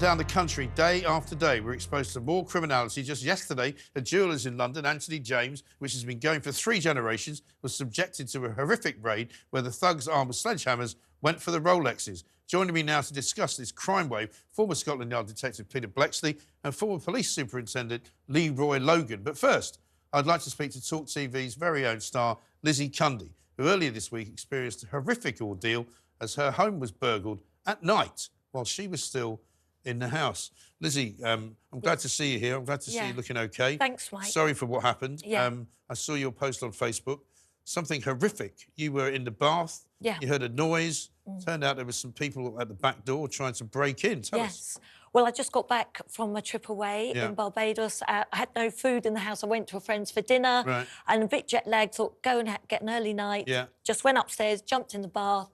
down the country, day after day, we're exposed to more criminality. Just yesterday, a jeweller's in London, Anthony James, which has been going for 3 generations, was subjected to a horrific raid where the thugs armed with sledgehammers went for the Rolexes. Joining me now to discuss this crime wave, former Scotland Yard Detective Peter Bleksley and former Police Superintendent Leroy Logan. But first, I'd like to speak to TalkTV's very own star, Lizzie Cundy, who earlier this week experienced a horrific ordeal as her home was burgled at night while she was still in the house. Lizzie, I'm glad to see you here. I'm glad to see you looking okay. Thanks, Mike. Sorry for what happened. I saw your post on Facebook. Something horrific. You were in the bath. You heard a noise. Turned out there was some people at the back door trying to break in. Tell us. Well, I just got back from a trip away in Barbados. I had no food in the house. I went to a friend's for dinner and a bit jet-lagged, thought, go and get an early night. Just went upstairs, jumped in the bath,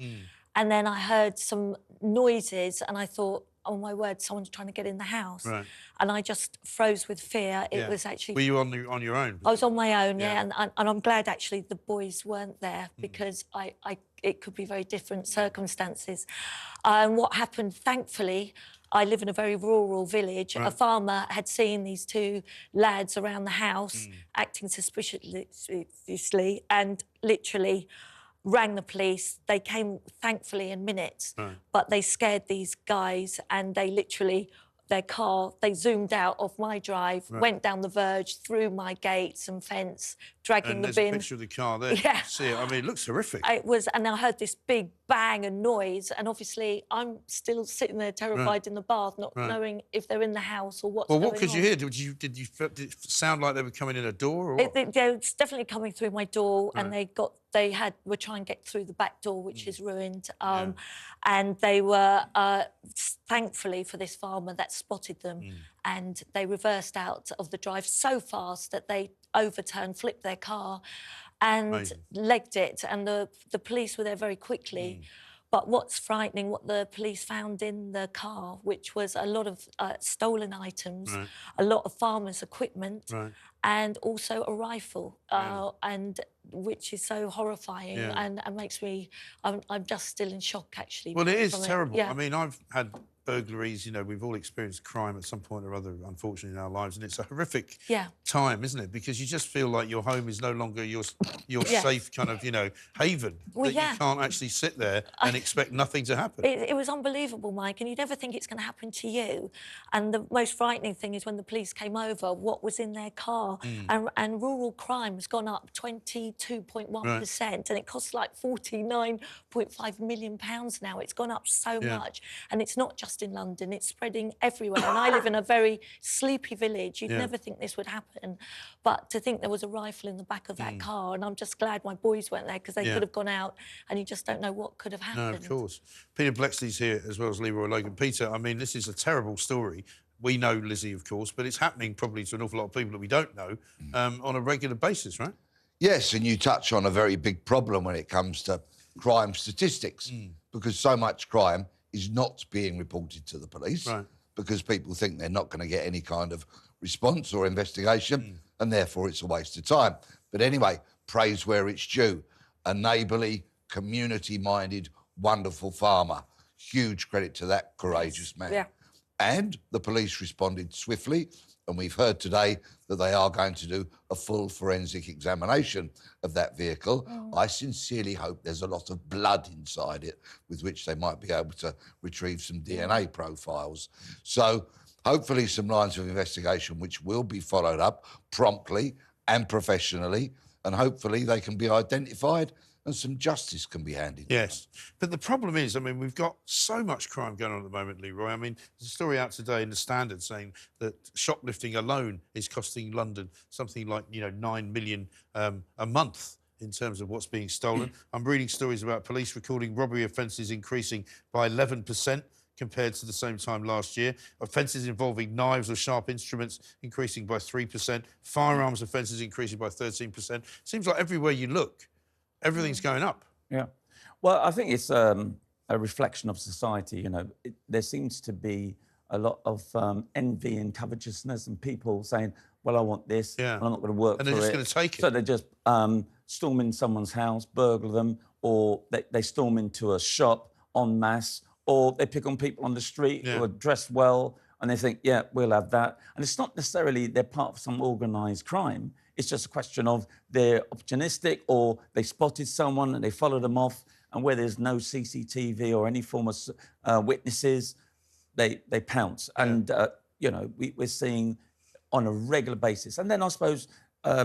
and then I heard some noises and I thought, oh, my word, someone's trying to get in the house. And I just froze with fear. It was actually... Were you on your own? I was on my own, and I'm glad, actually, the boys weren't there because it could be very different circumstances. And what happened, thankfully, I live in a very rural village. A farmer had seen these 2 lads around the house acting suspiciously and literally rang the police. They came, thankfully, in minutes, but they scared these guys and they literally, their car, they zoomed out of my drive, went down the verge, through my gates and fence, dragging the bin. And there's a picture of the car there. You see it. I mean, it looks horrific. It was, and I heard this big bang and noise, and obviously I'm still sitting there terrified in the bath, not knowing if they're in the house or what's going on. Well, what could you hear? Did it sound like they were coming in a door? Or what? It's definitely coming through my door, and were trying to get through the back door, which is ruined. And they were, thankfully for this farmer that spotted them, and they reversed out of the drive so fast that they overturned, flipped their car and legged it. And the police were there very quickly. But what's frightening, what the police found in the car, which was a lot of stolen items, a lot of farmers' equipment, and also a rifle, and which is so horrifying and makes me... I'm just still in shock, actually. Well, it is terrible. I mean, I've had burglaries, you know, we've all experienced crime at some point or other, unfortunately, in our lives, and it's a horrific time, isn't it? Because you just feel like your home is no longer your safe kind of, you know, haven. Well, you can't actually sit there and expect nothing to happen. It was unbelievable, Mike, and you never think it's going to happen to you. And the most frightening thing is when the police came over, what was in their car. And rural crime has gone up 22.1%, and it costs like £49.5 million now. It's gone up so much, and it's not just in London, it's spreading everywhere. And I live in a very sleepy village. You'd never think this would happen. But to think there was a rifle in the back of that car, and I'm just glad my boys weren't there because they could have gone out and you just don't know what could have happened. No, of course. Peter Bleksley's here as well as Leroy Logan. Peter, I mean, this is a terrible story. We know Lizzie, of course, but it's happening probably to an awful lot of people that we don't know on a regular basis, right? Yes, and you touch on a very big problem when it comes to crime statistics, because so much crime is not being reported to the police because people think they're not going to get any kind of response or investigation, and therefore it's a waste of time. But anyway, praise where it's due. A neighbourly, community-minded, wonderful farmer. Huge credit to that courageous man. And the police responded swiftly, and we've heard today that they are going to do a full forensic examination of that vehicle. I sincerely hope there's a lot of blood inside it with which they might be able to retrieve some DNA profiles. So hopefully some lines of investigation which will be followed up promptly and professionally, and hopefully they can be identified and some justice can be handed. Yes. But the problem is, I mean, we've got so much crime going on at the moment, Leroy. I mean, there's a story out today in the Standard saying that shoplifting alone is costing London something like, you know, 9 million a month in terms of what's being stolen. I'm reading stories about police recording robbery offences increasing by 11% compared to the same time last year. Offences involving knives or sharp instruments increasing by 3%. Firearms offences increasing by 13%. Seems like everywhere you look, everything's going up. Well, I think it's a reflection of society, you know. There seems to be a lot of envy and covetousness and people saying, well, I want this, and I'm not going to work for it. And they're just going to take it. So they just storm in someone's house, burgle them, or they storm into a shop en masse, or they pick on people on the street who are dressed well, and they think, yeah, we'll have that. And it's not necessarily they're part of some organised crime. It's just a question of they're opportunistic, or they spotted someone and they followed them off, and where there's no CCTV or any form of witnesses, they pounce. And, you know, we're seeing on a regular basis. And then I suppose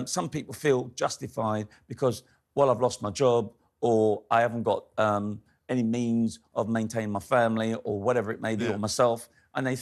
some people feel justified because, well, I've lost my job, or I haven't got any means of maintaining my family, or whatever it may be, or myself, and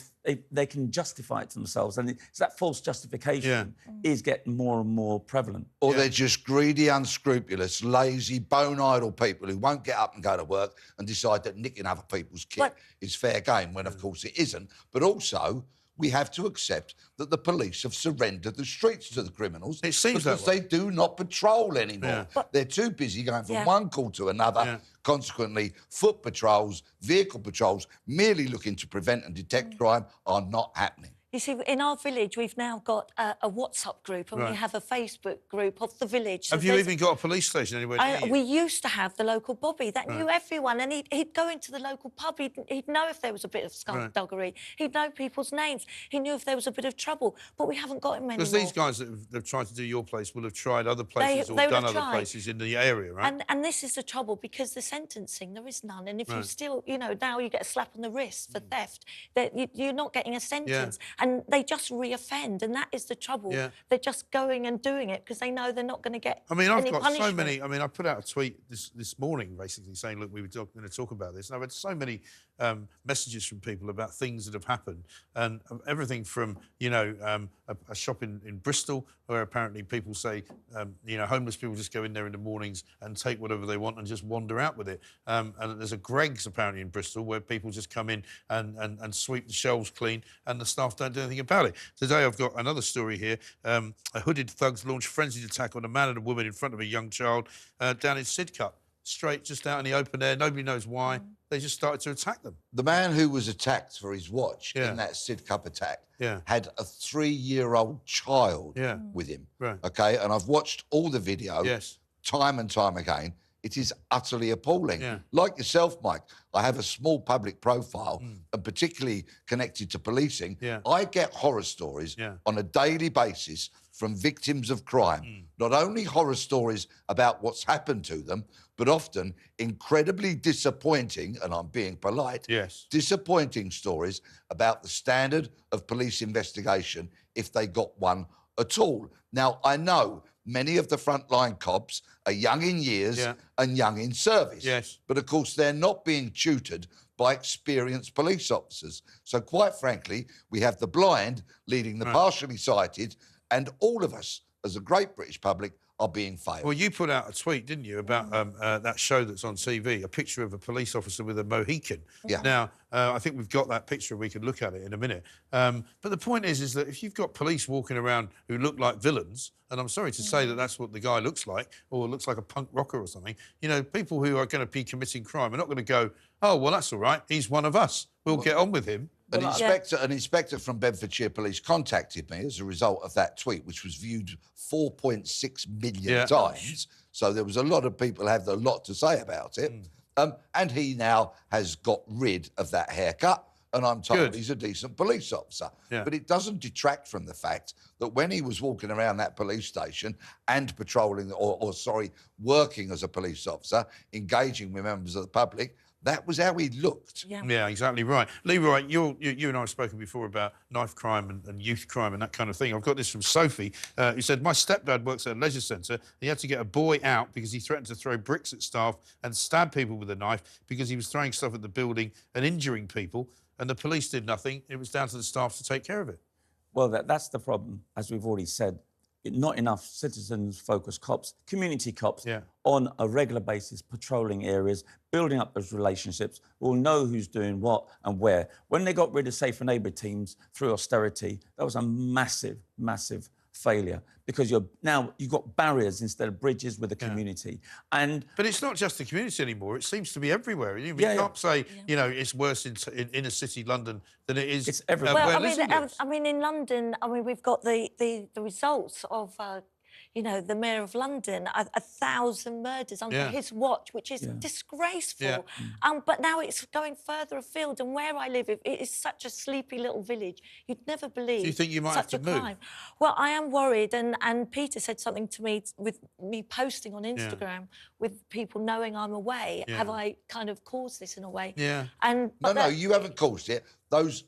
they can justify it to themselves. And it's that false justification is getting more and more prevalent. Or they're just greedy, unscrupulous, lazy, bone-idle people who won't get up and go to work and decide that nicking other people's kit is fair game, when, of course, it isn't. But also, we have to accept that the police have surrendered the streets to the criminals. It seems because they do not patrol anymore. They're too busy going from one call to another. Consequently, foot patrols, vehicle patrols, merely looking to prevent and detect crime, are not happening. You see, in our village, we've now got a WhatsApp group, and we have a Facebook group of the village. So have you even got a police station anywhere near you? We used to have the local Bobby that knew everyone, and he'd go into the local pub. He'd know if there was a bit of skullduggery. He'd know people's names. He knew if there was a bit of trouble. But we haven't got him anymore. Because these guys that have tried to do your place will have tried other places or done other places in the area, right? And this is the trouble, because the sentencing, there is none. And if you still, you know, now you get a slap on the wrist for theft, that you're not getting a sentence. And they just re-offend, and that is the trouble. They're just going and doing it because they know they're not going to get any I've got punishment. so many... I mean, I put out a tweet this morning, basically, saying, look, we were going to talk about this, and I've had so many messages from people about things that have happened, and everything from, you know, a shop in Bristol, where apparently people say, you know, homeless people just go in there in the mornings and take whatever they want and just wander out with it. And there's a Greggs, apparently, in Bristol, where people just come in and sweep the shelves clean, and the staff don't do anything about it. Today I've got another story here. A hooded thugs launched frenzied attack on a man and a woman in front of a young child down in Sidcup. Straight, just out in the open air. Nobody knows why. They just started to attack them. The man who was attacked for his watch in that Sidcup attack had a 3-year-old child with him. OK, and I've watched all the videos time and time again. It is utterly appalling. Like yourself, Mike, I have a small public profile, and particularly connected to policing. I get horror stories on a daily basis from victims of crime. Not only horror stories about what's happened to them, but often incredibly disappointing, and I'm being polite, disappointing stories about the standard of police investigation, if they got one at all. Now, I know many of the frontline cops are young in years and young in service. But, of course, they're not being tutored by experienced police officers. So, quite frankly, we have the blind leading the partially sighted, and all of us, as a great British public, are being failed. Well, you put out a tweet, didn't you, about that show that's on TV, a picture of a police officer with a Mohican. Now, I think we've got that picture. We can look at it in a minute. But the point is that if you've got police walking around who look like villains, and I'm sorry to say that that's what the guy looks like, or looks like a punk rocker or something, you know, people who are going to be committing crime are not going to go, oh, well, that's all right, he's one of us, we'll get on with him. An inspector from Bedfordshire Police contacted me as a result of that tweet, which was viewed 4.6 million times. So there was a lot of people have a lot to say about it. And he now has got rid of that haircut. And I'm told he's a decent police officer. But it doesn't detract from the fact that when he was walking around that police station and patrolling, working as a police officer, engaging with members of the public, that was how he looked. Yeah, exactly right. Leroy, you and I have spoken before about knife crime and youth crime and that kind of thing. I've got this from Sophie, who said, my stepdad works at a leisure centre. He had to get a boy out because he threatened to throw bricks at staff and stab people with a knife because he was throwing stuff at the building and injuring people, and the police did nothing. It was down to the staff to take care of it. Well, that's the problem, as we've already said. Not enough citizens-focused cops, community cops, on a regular basis, patrolling areas, building up those relationships, will know who's doing what and where. When they got rid of Safer Neighbour teams through austerity, that was a massive, massive failure, because you've got barriers instead of bridges with the community. But it's not just the community anymore. It seems to be everywhere. You can't say, you know, it's worse in inner city London than it is. It's everywhere. Well, I mean, in London, I mean, we've got the results of you know, the Mayor of London, 1,000 murders under his watch, which is disgraceful. But now it's going further afield, and where I live, it is such a sleepy little village. You'd never believe. Do you think you might have to move? Crime. Well, I am worried, and Peter said something to me with me posting on Instagram with people knowing I'm away. Have I kind of caused this in a way? Yeah. No, you haven't caused it. Those.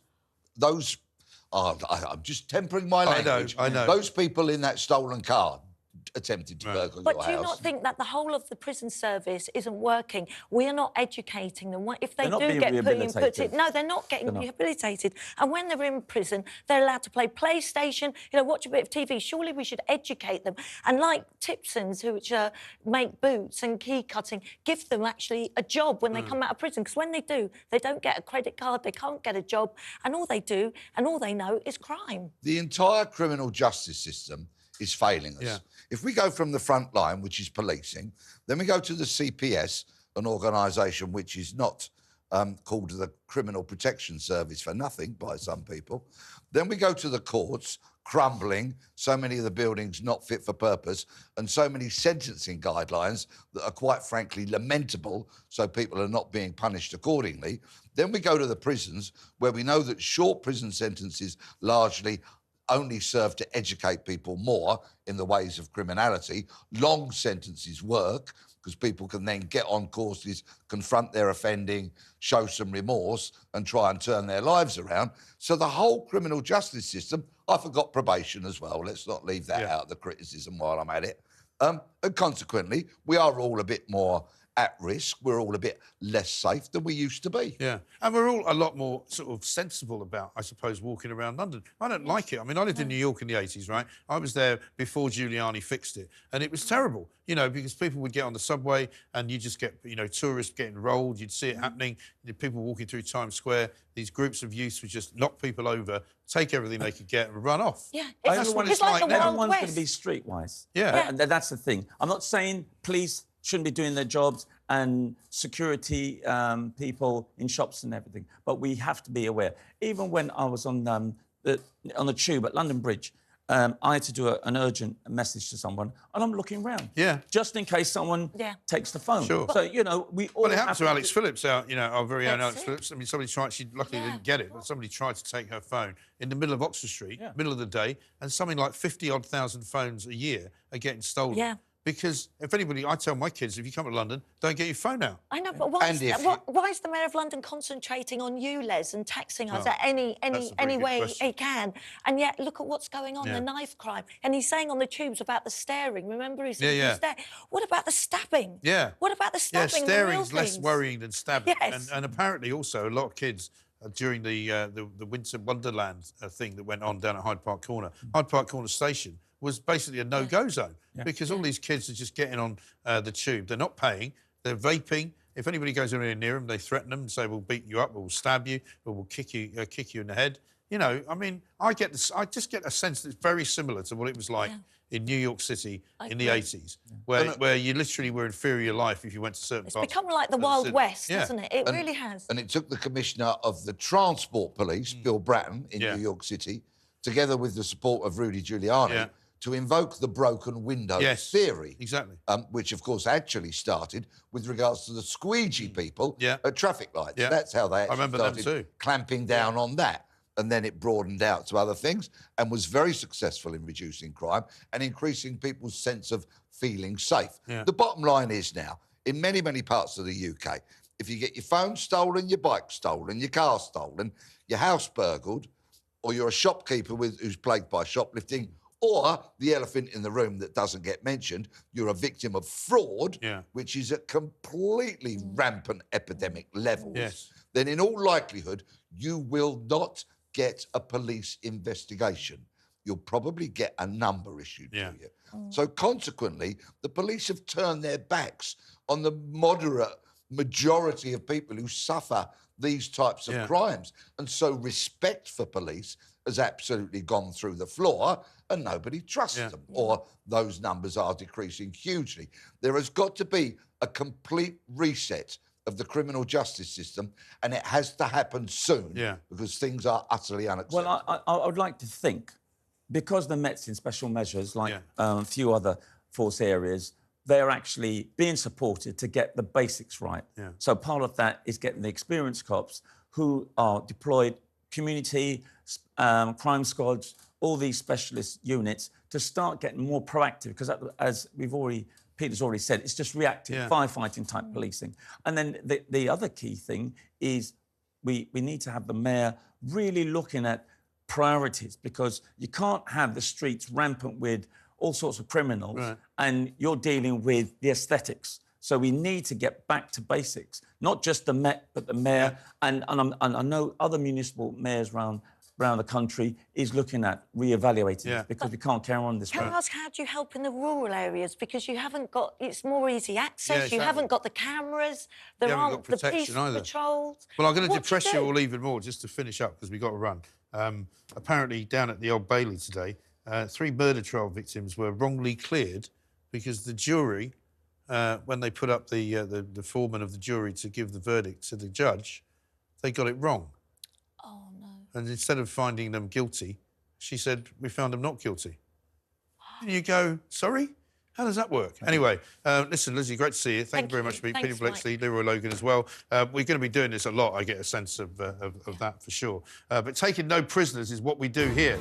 I'm just tempering my language. Mm. I know. Those people in that stolen car attempted to burgle your house. But do you not think that the whole of the prison service isn't working? We're not educating them. If they do get put in, no, they're not getting rehabilitated. And when they're in prison, they're allowed to play PlayStation, you know, watch a bit of TV. Surely we should educate them. And like Tipsons, who make boots and key cutting, give them actually a job when they come out of prison. Because when they do, they don't get a credit card, they can't get a job, and all they do and all they know is crime. The entire criminal justice system is failing us. If we go from the front line, which is policing, then we go to the CPS, an organisation which is not called the Criminal Protection Service for nothing by some people. Then we go to the courts, crumbling, so many of the buildings not fit for purpose, and so many sentencing guidelines that are quite frankly lamentable, so people are not being punished accordingly. Then we go to the prisons, where we know that short prison sentences largely only serve to educate people more in the ways of criminality. Long sentences work because people can then get on courses, confront their offending, show some remorse and try and turn their lives around. So the whole criminal justice system, I forgot probation as well. Let's not leave that out of the criticism while I'm at it. And consequently, we are all a bit more at risk. We're all a bit less safe than we used to be. Yeah, and we're all a lot more sort of sensible about, I suppose, walking around London. I don't like it. I mean, I lived in New York in the 80s, right? I was there before Giuliani fixed it, and it was terrible, you know, because people would get on the subway and you just get, you know, tourists getting rolled. You'd see it happening. People walking through Times Square. These groups of youths would just knock people over, take everything they could get and run off. Yeah, That's what it's like now. Everyone's going to be streetwise. And that's the thing. I'm not saying police shouldn't be doing their jobs and security people in shops and everything, but we have to be aware. Even when I was on the tube at London Bridge, I had to do an urgent message to someone, and I'm looking around. Just in case someone takes the phone. So, you know, we all. Well, it happened to Alex Phillips, our very own Alex Phillips. I mean, somebody tried. She luckily didn't get it, but somebody tried to take her phone in the middle of Oxford Street, middle of the day, and something like 50-odd thousand phones a year are getting stolen. Because if anybody, I tell my kids, if you come to London, don't get your phone out. I know, but why is the Mayor of London concentrating on you, Les, and taxing us at any way he can? And yet, look at what's going on, the knife crime. And he's saying on the tubes about the staring. Remember, he said, what about the stabbing? What about the stabbing? Yeah, staring's less worrying than stabbing. And apparently also a lot of kids during the Winter Wonderland thing that went on down at Hyde Park Corner. Hyde Park Corner station was basically a no-go zone because all these kids are just getting on the tube. They're not paying. They're vaping. If anybody goes anywhere near them, they threaten them and say, "We'll beat you up, or we'll stab you, or we'll kick you in the head." You know, I mean, I just get a sense that it's very similar to what it was like in New York City in the 80s, where you literally were inferior life if you went to certain parts. It's become like the Wild West, hasn't it? It really has. And it took the Commissioner of the Transport Police, Bill Bratton, in New York City, together with the support of Rudy Giuliani, to invoke the broken window theory. Exactly. Which, of course, actually started with regards to the squeegee people at traffic lights. That's how they actually started clamping down on that. And then it broadened out to other things and was very successful in reducing crime and increasing people's sense of feeling safe. The bottom line is now, in many, many parts of the UK, if you get your phone stolen, your bike stolen, your car stolen, your house burgled, or you're a shopkeeper who's plagued by shoplifting, or the elephant in the room that doesn't get mentioned, you're a victim of fraud, which is at completely rampant epidemic levels, then in all likelihood, you will not get a police investigation. You'll probably get a number issued to you. So consequently, the police have turned their backs on the moderate majority of people who suffer these types of crimes. And so respect for police has absolutely gone through the floor and nobody trusts them, or those numbers are decreasing hugely. There has got to be a complete reset of the criminal justice system, and it has to happen soon because things are utterly unacceptable. Well, I would like to think because the Met's in special measures, like a few other force areas, they're actually being supported to get the basics right. Yeah. So part of that is getting the experienced cops who are deployed, community, crime squads, all these specialist units to start getting more proactive, because as Peter's already said, it's just reactive, firefighting type policing. And then the other key thing is we need to have the mayor really looking at priorities, because you can't have the streets rampant with all sorts of criminals and you're dealing with the aesthetics. So we need to get back to basics, not just the Met, but the mayor. And I know other municipal mayors around the country is looking at re-evaluating this, because we can't carry on this way. Can I ask, how do you help in the rural areas? Because you haven't got, it's more easy access, you haven't got the cameras, there aren't the police patrols. Well, I'm going to depress you all even more just to finish up, because we've got to run. Apparently, down at the Old Bailey today, 3 murder trial victims were wrongly cleared because the jury, when they put up the foreman of the jury to give the verdict to the judge, they got it wrong. Oh, no. And instead of finding them guilty, she said, we found them not guilty. And you go, sorry? How does that work? Anyway, listen, Lizzie, great to see you. Thank you very much for being Peter Bletchley, Leroy Logan as well. We're going to be doing this a lot, I get a sense of that for sure. But taking no prisoners is what we do here.